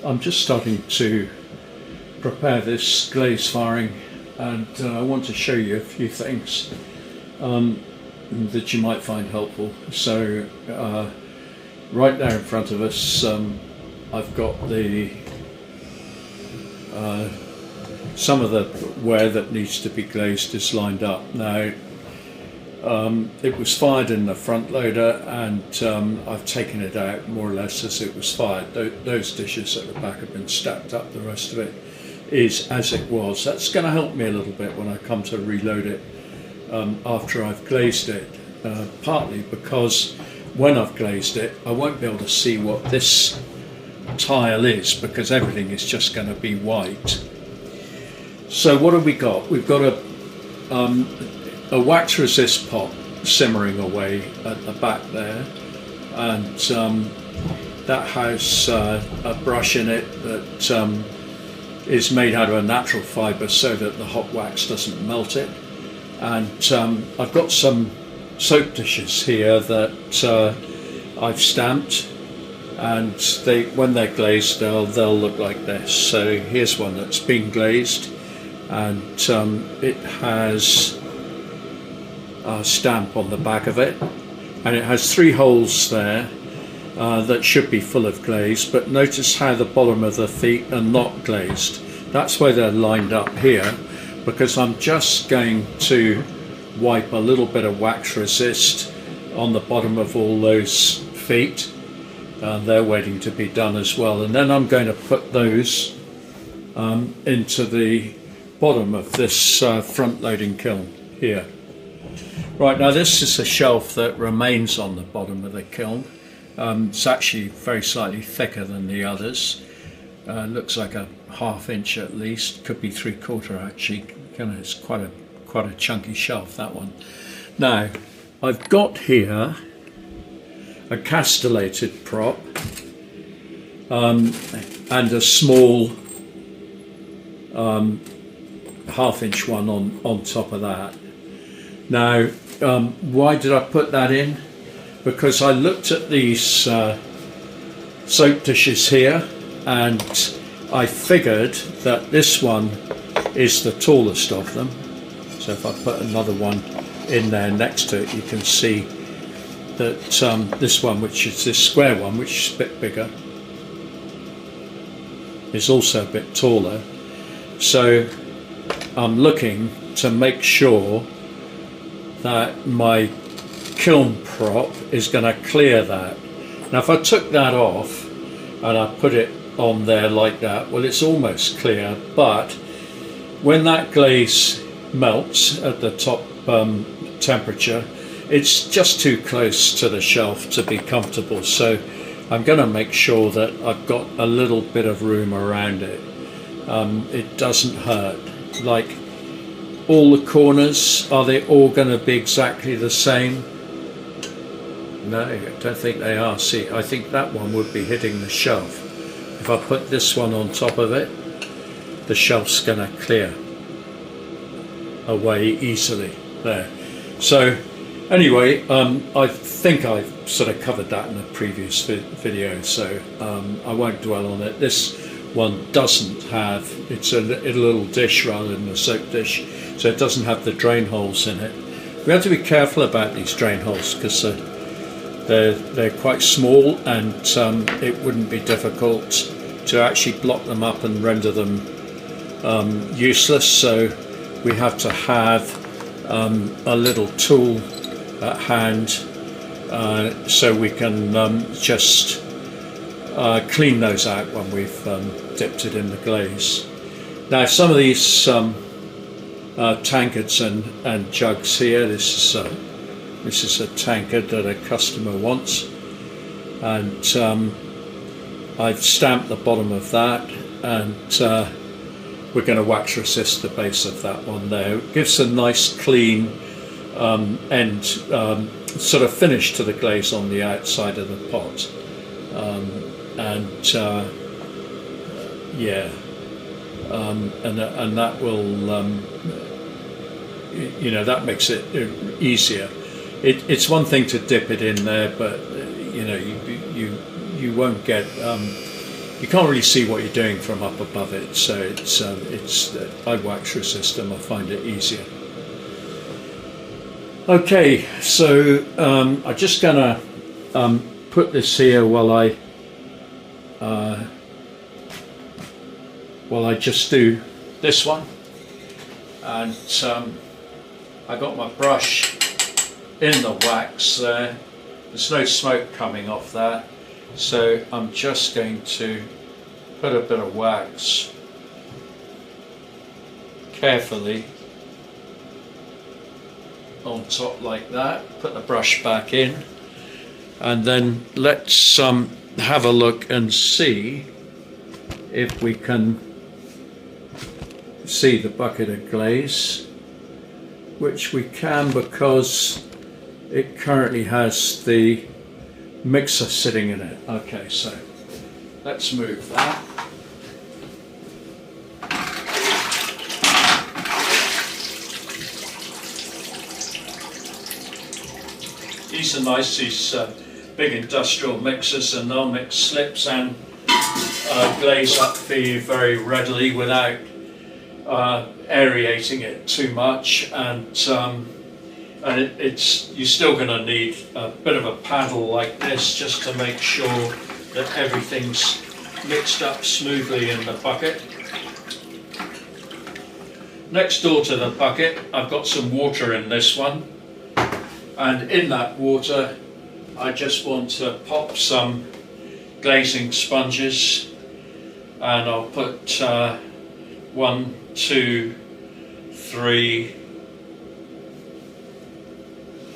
I'm just starting to prepare this glaze firing, and I want to show you a few things that you might find helpful. So right there in front of us, I've got the some of the ware that needs to be glazed is lined up. Now it was fired in the front loader, and I've taken it out more or less as it was fired. Those dishes at the back have been stacked up. The rest of it is as it was. That's going to help me a little bit when I come to reload it after I've glazed it, partly because when I've glazed it I won't be able to see what this tile is, because everything is just going to be white. So what have we got? We've got a wax resist pot simmering away at the back there, and that has a brush in it that is made out of a natural fibre so that the hot wax doesn't melt it. And I've got some soap dishes here that I've stamped, and when they're glazed they'll look like this. So here's one that's been glazed, and it has a stamp on the back of it, and it has 3 holes there that should be full of glaze, but notice how the bottom of the feet are not glazed. That's why they're lined up here, because I'm just going to wipe a little bit of wax resist on the bottom of all those feet. They're waiting to be done as well, and then I'm going to put those into the bottom of this front loading kiln here. Right, now this is a shelf that remains on the bottom of the kiln. It's actually very slightly thicker than the others. Looks like a ½ inch at least, could be 3/4 actually. It's quite a chunky shelf, that one. Now I've got here a castellated prop and a small ½ inch one on top of that. Now why did I put that in? Because I looked at these soap dishes here, and I figured that this one is the tallest of them. So if I put another one in there next to it, you can see that this one, which is this square one, which is a bit bigger, is also a bit taller. So I'm looking to make sure that my kiln prop is going to clear that. Now if I took that off and I put it on there like that, well, it's almost clear, but when that glaze melts at the top temperature, it's just too close to the shelf to be comfortable. So I'm going to make sure that I've got a little bit of room around it. It doesn't hurt. Like, all the corners, are they all going to be exactly the same? No, I don't think they are. See, I think that one would be hitting the shelf. If I put this one on top of it, the shelf's going to clear away easily there. So anyway, I think I've sort of covered that in a previous video, so I won't dwell on it. This one doesn't have, it's a little dish rather than a soap dish, so it doesn't have the drain holes in it. We have to be careful about these drain holes, because they're quite small, and it wouldn't be difficult to actually block them up and render them useless. So we have to have a little tool at hand so we can just clean those out when we've dipped it in the glaze. Now some of these tankards and jugs here, this is a tankard that a customer wants, and I've stamped the bottom of that, and we're going to wax resist the base of that one there. It gives a nice clean end sort of finish to the glaze on the outside of the pot, yeah, and that will you know, that makes it easier. It's one thing to dip it in there, but you know, you won't get you can't really see what you're doing from up above it, so I wax resist them. I find it easier. Okay, so I'm just gonna put this here while I just do this one, and I got my brush in the wax there. There's no smoke coming off that, so I'm just going to put a bit of wax carefully on top like that, put the brush back in, and then let's have a look and see if we can see the bucket of glaze, which we can because it currently has the mixer sitting in it. Okay, so let's move that. These are nice, these big industrial mixers, and they'll mix slips and glaze up for you very readily without aerating it too much, and you're still going to need a bit of a paddle like this just to make sure that everything's mixed up smoothly in the bucket. Next door to the bucket, I've got some water in this one, and in that water I just want to pop some glazing sponges, and I'll put 1, 2, 3,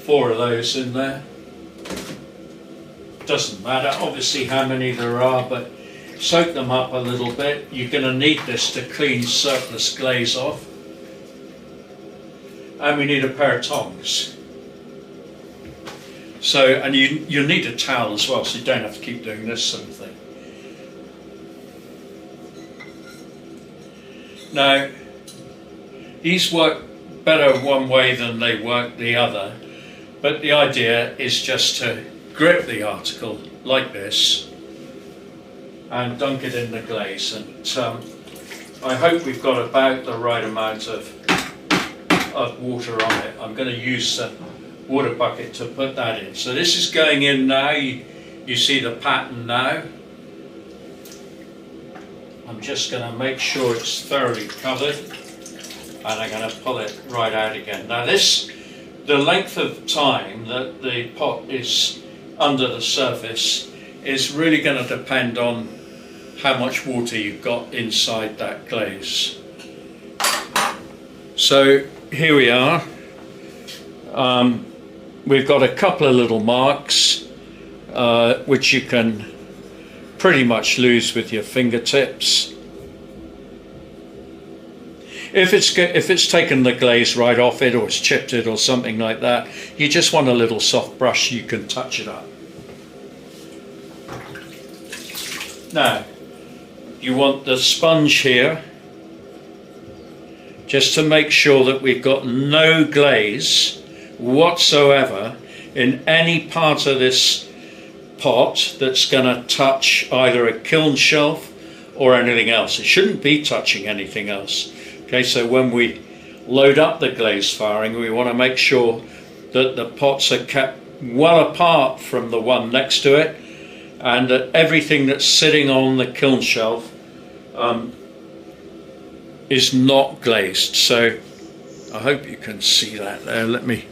4 of those in there. Doesn't matter obviously how many there are, but soak them up a little bit. You're going to need this to clean surplus glaze off. And we need a pair of tongs. So, and you need a towel as well, so you don't have to keep doing this sort of thing. Now, these work better one way than they work the other, but the idea is just to grip the article like this and dunk it in the glaze, and I hope we've got about the right amount of water on it. I'm going to use the water bucket to put that in. So this is going in now. You see the pattern now. I'm just going to make sure it's thoroughly covered, and I'm going to pull it right out again. Now the length of time that the pot is under the surface is really going to depend on how much water you've got inside that glaze. So here we are. We've got a couple of little marks which you can pretty much lose with your fingertips. If it's taken the glaze right off it, or it's chipped it or something like that, you just want a little soft brush, you can touch it up. Now, you want the sponge here, just to make sure that we've got no glaze whatsoever in any part of this pot that's going to touch either a kiln shelf or anything else. It shouldn't be touching anything else. Okay, so when we load up the glaze firing, we want to make sure that the pots are kept well apart from the one next to it, and that everything that's sitting on the kiln shelf is not glazed. So I hope you can see that there. Let me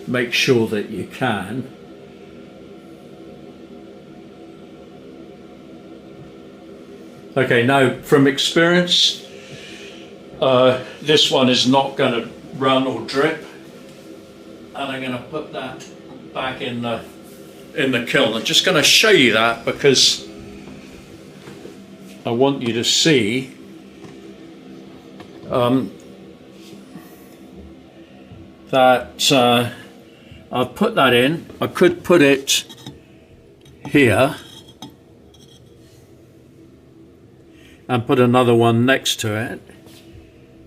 make sure that you can. Okay, now from experience, this one is not going to run or drip, and I'm going to put that back in the kiln. I'm just going to show you that because I want you to see that I've put that in. I could put it here and put another one next to it.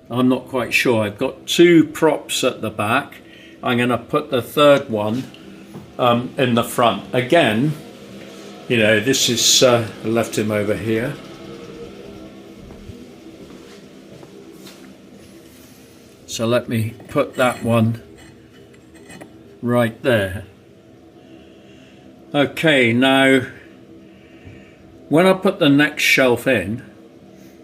I'm not quite sure. I've got two props at the back. I'm going to put the third one in the front. Again, You know, this is left him over here. So let me put that one right there. Okay, now when I put the next shelf in,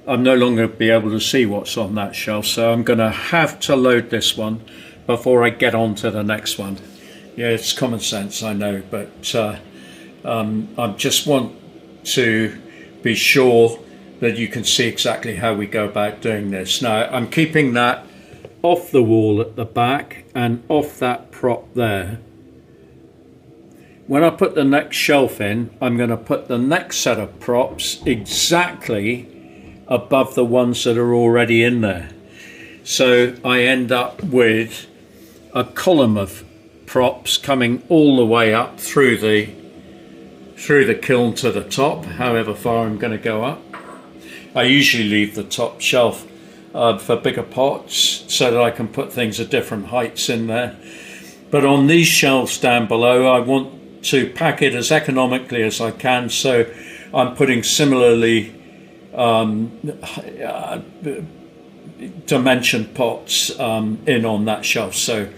I'm no longer be able to see what's on that shelf, so I'm going to have to load this one before I get on to the next one. Yeah, it's common sense, I know, but I just want to be sure that you can see exactly how we go about doing this. Now, I'm keeping that off the wall at the back and off that prop there. When I put the next shelf in, I'm going to put the next set of props exactly above the ones that are already in there. So I end up with a column of props coming all the way up through the kiln to the top, however far I'm going to go up. I usually leave the top shelf for bigger pots so that I can put things at different heights in there. But on these shelves down below, I want to pack it as economically as I can, so I'm putting similarly dimensioned pots in on that shelf, so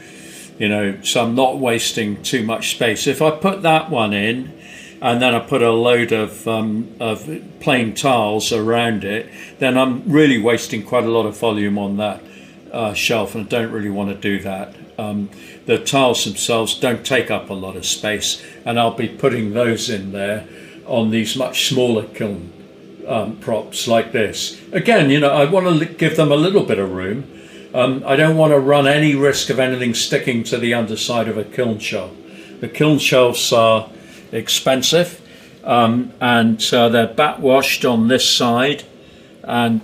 you know, so I'm not wasting too much space. If I put that one in and then I put a load of plain tiles around it, then I'm really wasting quite a lot of volume on that shelf, and I don't really want to do that. The tiles themselves don't take up a lot of space, and I'll be putting those in there on these much smaller kiln props like this. Again, you know, I want to give them a little bit of room. I don't want to run any risk of anything sticking to the underside of a kiln shelf. The kiln shelves are expensive, and they're back washed on this side, and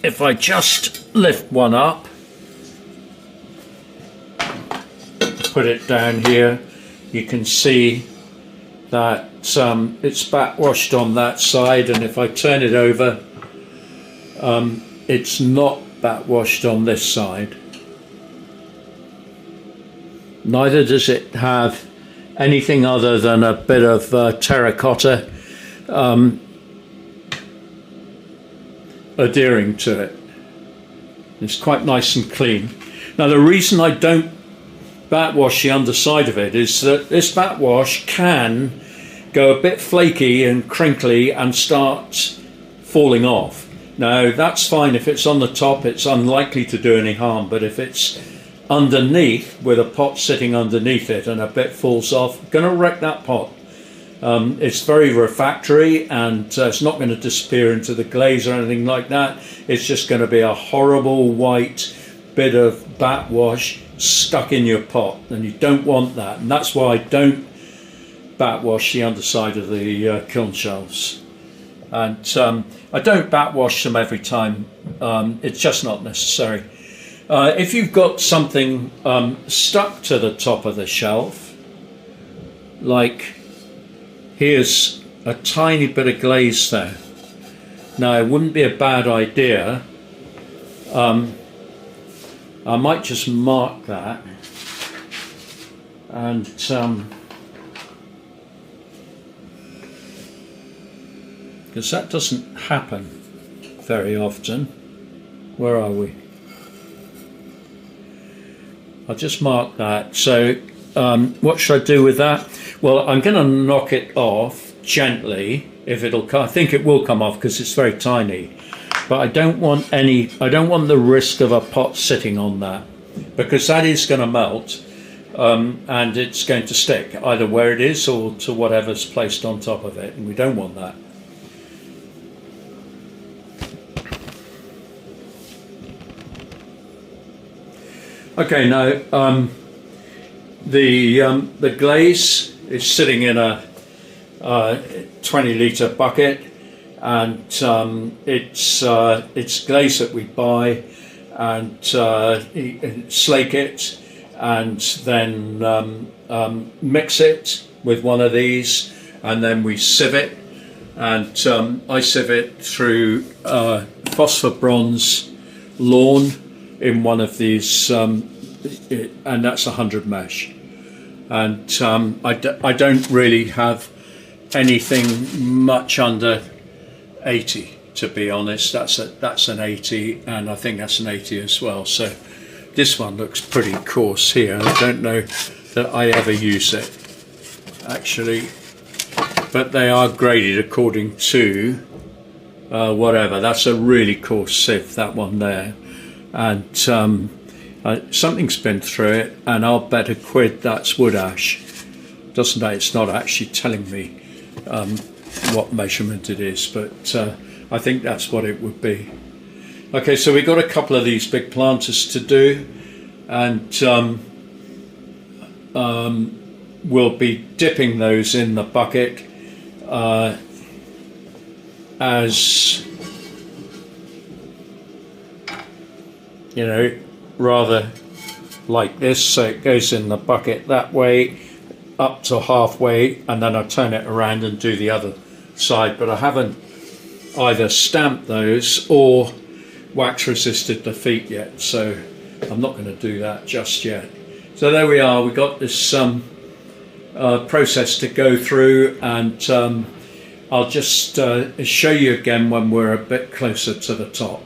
if I just lift one up, put it down here, you can see that it's back washed on that side, and if I turn it over, it's not back washed on this side. Neither does it have anything other than a bit of terracotta adhering to it. It's quite nice and clean. Now, the reason I don't backwash the underside of it is that this backwash can go a bit flaky and crinkly and start falling off. Now, that's fine if it's on the top, it's unlikely to do any harm, but if it's underneath, with a pot sitting underneath it and a bit falls off, going to wreck that pot. It's very refractory, and it's not going to disappear into the glaze or anything like that. It's just going to be a horrible white bit of backwash stuck in your pot, and you don't want that, and that's why I don't backwash the underside of the kiln shelves. And I don't backwash them every time, it's just not necessary. If you've got something stuck to the top of the shelf, like here's a tiny bit of glaze there. Now, it wouldn't be a bad idea, I might just mark that, and because that doesn't happen very often. Where are we? I'll just mark that. So what should I do with that? Well, I'm going to knock it off gently. If it'll come, I think it will come off because it's very tiny. But I don't want the risk of a pot sitting on that, because that is going to melt, and it's going to stick either where it is or to whatever's placed on top of it, and we don't want that. Okay, now the glaze is sitting in a 20-litre bucket, and it's glaze that we buy, and slake it, and then mix it with one of these, and then we sieve it, and I sieve it through phosphor bronze lawn in one of these, and that's 100 mesh, and I don't really have anything much under 80, to be honest. That's an 80, and I think that's an 80 as well. So this one looks pretty coarse here. I don't know that I ever use it actually, but they are graded according to whatever. That's a really coarse sieve, that one there, and something's been through it, and I'll bet a quid that's wood ash. Doesn't that? It's not actually telling me what measurement it is, but I think that's what it would be. Okay, so we've got a couple of these big planters to do, and we'll be dipping those in the bucket as, you know, rather like this. So it goes in the bucket that way up to halfway, and then I turn it around and do the other side. But I haven't either stamped those or wax resisted the feet yet, so I'm not going to do that just yet. So there we are. We've got this process to go through, and I'll just show you again when we're a bit closer to the top,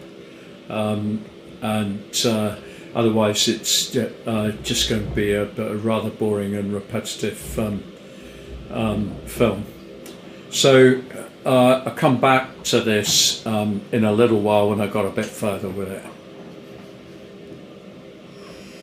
and otherwise it's just going to be a rather boring and repetitive film. So I'll come back to this in a little while when I got a bit further with it.